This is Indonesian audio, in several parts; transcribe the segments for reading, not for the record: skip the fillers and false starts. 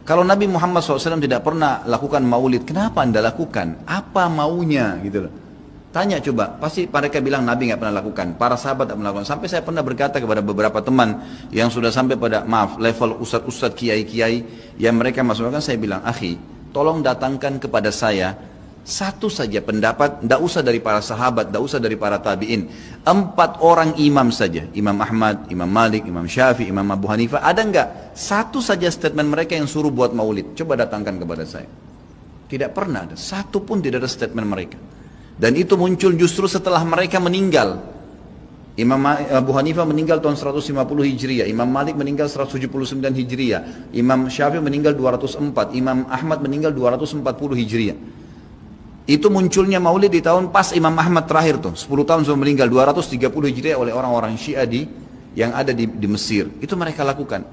Kalau Nabi Muhammad SAW tidak pernah lakukan maulid, kenapa Anda lakukan? Apa maunya gitu loh. Tanya coba, pasti mereka bilang Nabi nggak pernah lakukan, para sahabat tidak pernah lakukan. Sampai saya pernah berkata kepada beberapa teman yang sudah sampai pada maaf level ustadz-ustadz kiai-kiai yang mereka masukkan, saya bilang, akhi, tolong datangkan kepada saya satu saja pendapat, tidak usah dari para sahabat, tidak usah dari para tabiin, 4 orang imam saja, Imam Ahmad, Imam Malik, Imam Syafi'i, Imam Abu Hanifah, ada nggak satu saja statement mereka yang suruh buat maulid? Coba datangkan kepada saya. Tidak pernah ada, satu pun tidak ada statement mereka. Dan itu muncul justru setelah mereka meninggal. Imam Abu Hanifah meninggal tahun 150 Hijriah, Imam Malik meninggal 179 Hijriah, Imam Syafi'i meninggal 204, Imam Ahmad meninggal 240 Hijriah. Itu munculnya maulid di tahun pas Imam Ahmad terakhir tuh, 10 tahun sebelum meninggal, 230 Hijriah oleh orang-orang Syiah yang ada di Mesir. Itu mereka lakukan.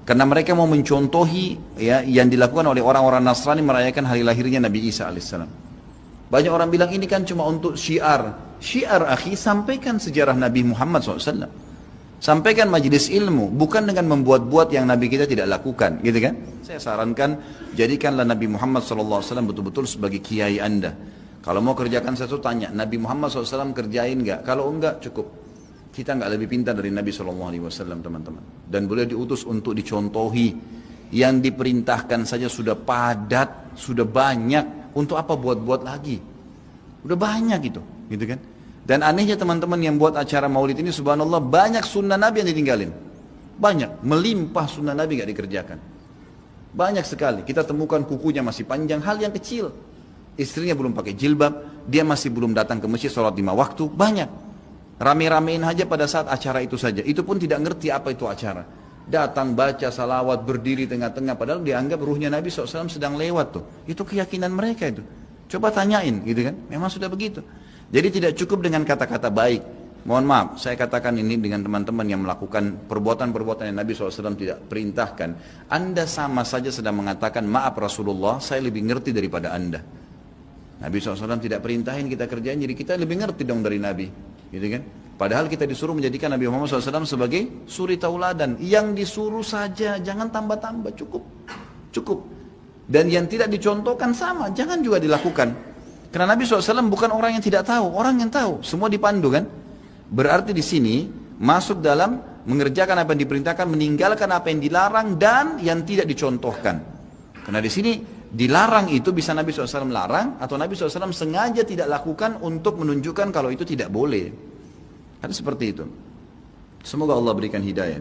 Karena mereka mau mencontohi ya, yang dilakukan oleh orang-orang Nasrani merayakan hari lahirnya Nabi Isa alaihissalam. Banyak orang bilang ini kan cuma untuk syiar. Syiar akhi, sampaikan sejarah Nabi Muhammad SAW. Sampaikan majelis ilmu, bukan dengan membuat-buat yang Nabi kita tidak lakukan, gitu kan? Saya sarankan, jadikanlah Nabi Muhammad SAW betul-betul sebagai kiai Anda. Kalau mau kerjakan sesuatu, tanya, Nabi Muhammad SAW kerjain nggak? Kalau enggak, cukup. Kita nggak lebih pintar dari Nabi SAW, teman-teman. Dan boleh diutus untuk dicontohi. Yang diperintahkan saja sudah padat, sudah banyak. Untuk apa buat-buat lagi? Udah banyak gitu kan? Dan anehnya teman-teman yang buat acara maulid ini, subhanallah, banyak sunnah Nabi yang ditinggalin. Banyak, melimpah sunnah Nabi gak dikerjakan. Banyak sekali, kita temukan kukunya masih panjang, hal yang kecil. Istrinya belum pakai jilbab, dia masih belum datang ke masjid sholat 5 waktu, banyak. Rame-ramein aja pada saat acara itu saja, itu pun tidak ngerti apa itu acara. Datang baca salawat, berdiri tengah-tengah, padahal dianggap ruhnya Nabi SAW sedang lewat tuh. Itu keyakinan mereka itu. Coba tanyain gitu kan, memang sudah begitu. Jadi tidak cukup dengan kata-kata baik. Mohon maaf, saya katakan ini dengan teman-teman yang melakukan perbuatan-perbuatan yang Nabi SAW tidak perintahkan. Anda sama saja sedang mengatakan, maaf Rasulullah, saya lebih ngerti daripada Anda. Nabi SAW tidak perintahin kita kerjain, jadi kita lebih ngerti dong dari Nabi. Gitu kan? Padahal kita disuruh menjadikan Nabi Muhammad SAW sebagai suri tauladan. Yang disuruh saja, jangan tambah-tambah, cukup. Dan yang tidak dicontohkan sama, jangan juga dilakukan. Karena Nabi SAW bukan orang yang tidak tahu, orang yang tahu. Semua dipandu kan? Berarti di sini masuk dalam mengerjakan apa yang diperintahkan, meninggalkan apa yang dilarang dan yang tidak dicontohkan. Karena di sini dilarang itu bisa Nabi SAW larang atau Nabi SAW sengaja tidak lakukan untuk menunjukkan kalau itu tidak boleh. Kan seperti itu. Semoga Allah berikan hidayah.